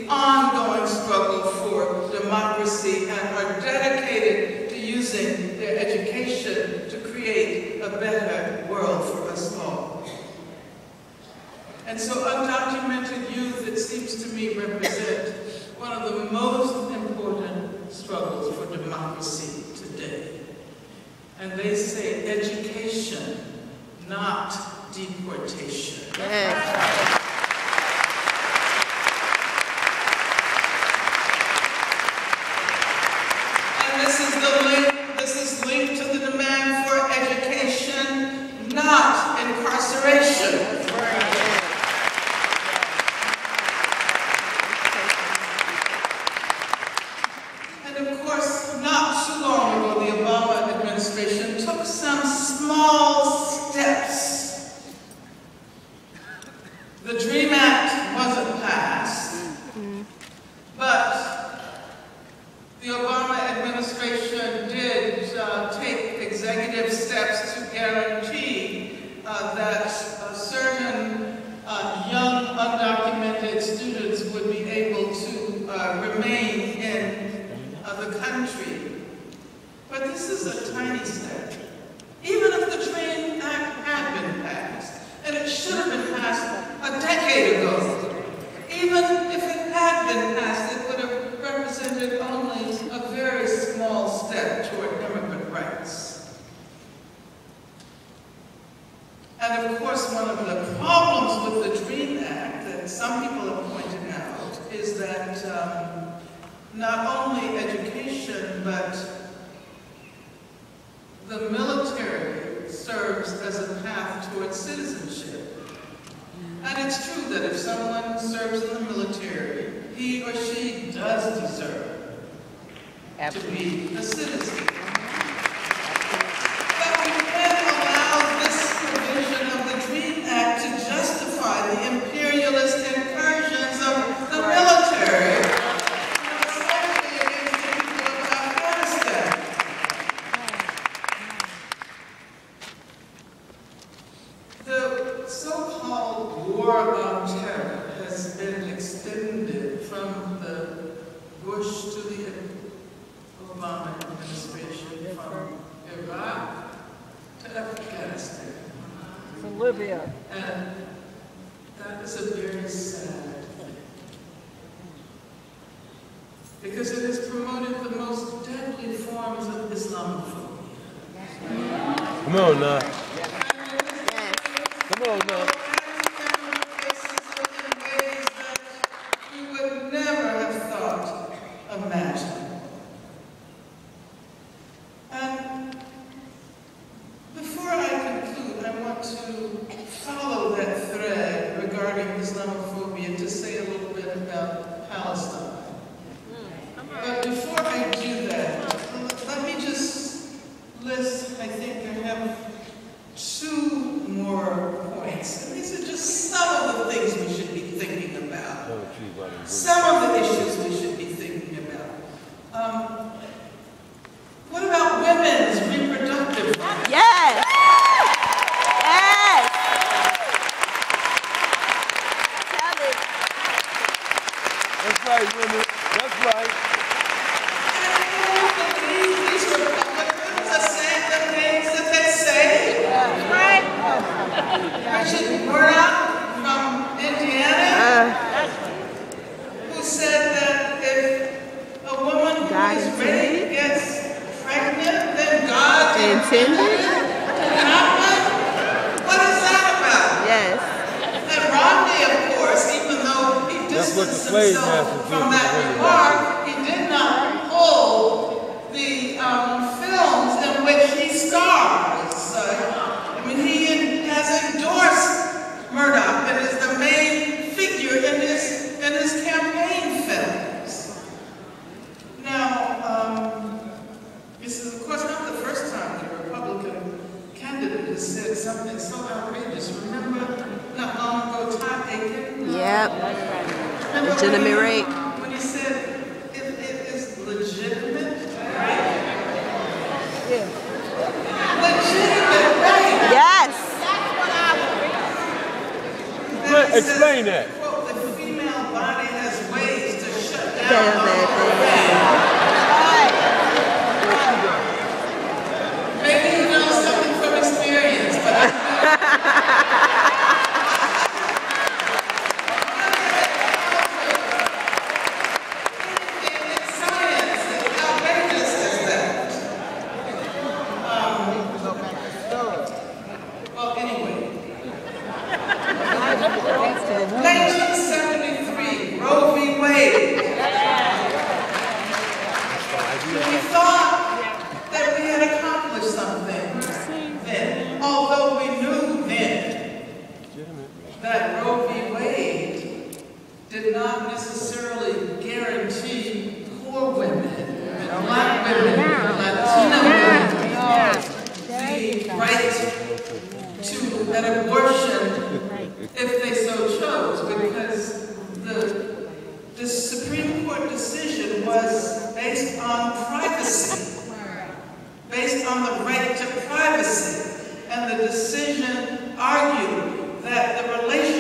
ongoing struggle for democracy and are dedicated to using their education to create a better world for us all. And so undocumented youth, it seems to me, represent one of the most important struggles for democracy today. And they say education, not deportation. Yes. And this is linked to the demand for education, not incarceration. And of course, not too long ago, the Obama administration took some small steps. The DREAM Act wasn't passed, but the Obama administration did take executive steps to guarantee that certain young undocumented students would be able to remain in the country. But this is a tiny step. Even if the DREAM Act had been passed, and it should have been passed a decade ago, even if it had been passed, it would have represented only a very small step toward immigrant rights. And of course, one of the problems with the DREAM Act that some people have pointed out is that not only education, but the military serves as a path towards citizenship. And it's true that if someone serves in the military, he or she does deserve to be a citizen. But we can't allow this provision of the DREAM Act to justify the imperialist incursions of the military, especially against the people of Afghanistan. The so-called war on terror has been extended from the Bush to the Obama administration, from Iraq to Afghanistan. From Libya. And that is a very sad thing. Because it has promoted the most deadly forms of Islamophobia. Come on now. Come on now. In ways that we would never have thought imaginable. And before I conclude, I want to follow that thread regarding Islamophobia to say a little bit about Palestine. But before I do that, let me just list, I think I have 2 more points. And these are just some of the things we should be thinking about. Some of the issues we should be thinking about. What about women's reproductive rights? Yes! Yes! Tell it. That's right, women. That's right. These Republicans are saying the things that they say. Right? Richard Murdoch from Indiana, who said that if a woman who is raped gets pregnant, then God intended to happen. What is that about? Yes. And Romney, of course, even though he distanced himself from that remark, he did not hold the films in which he stars. I mean, he has endorsed Murdoch and is the main figure in his campaign films. Now, this is, of course, not the first time that a Republican candidate has said something so outrageous. Remember, not long ago, Todd Aiken? Yep. Legitimate rape. When he said it is legitimate rape. Yeah. Legitimate rape. Yes. Explain that. Quote, the female body has ways to Maybe you know something from experience, but it's science. It's outrageous as that. Well, anyway. 1973, Roe v. Wade. We thought that we had accomplished something then, although we knew then that Roe v. Wade did not necessarily guarantee poor women, and black women, Latina women, the right to an abortion if they so chose, because the Supreme Court decision was based on privacy, based on the right to privacy, and the decision argued that the relationship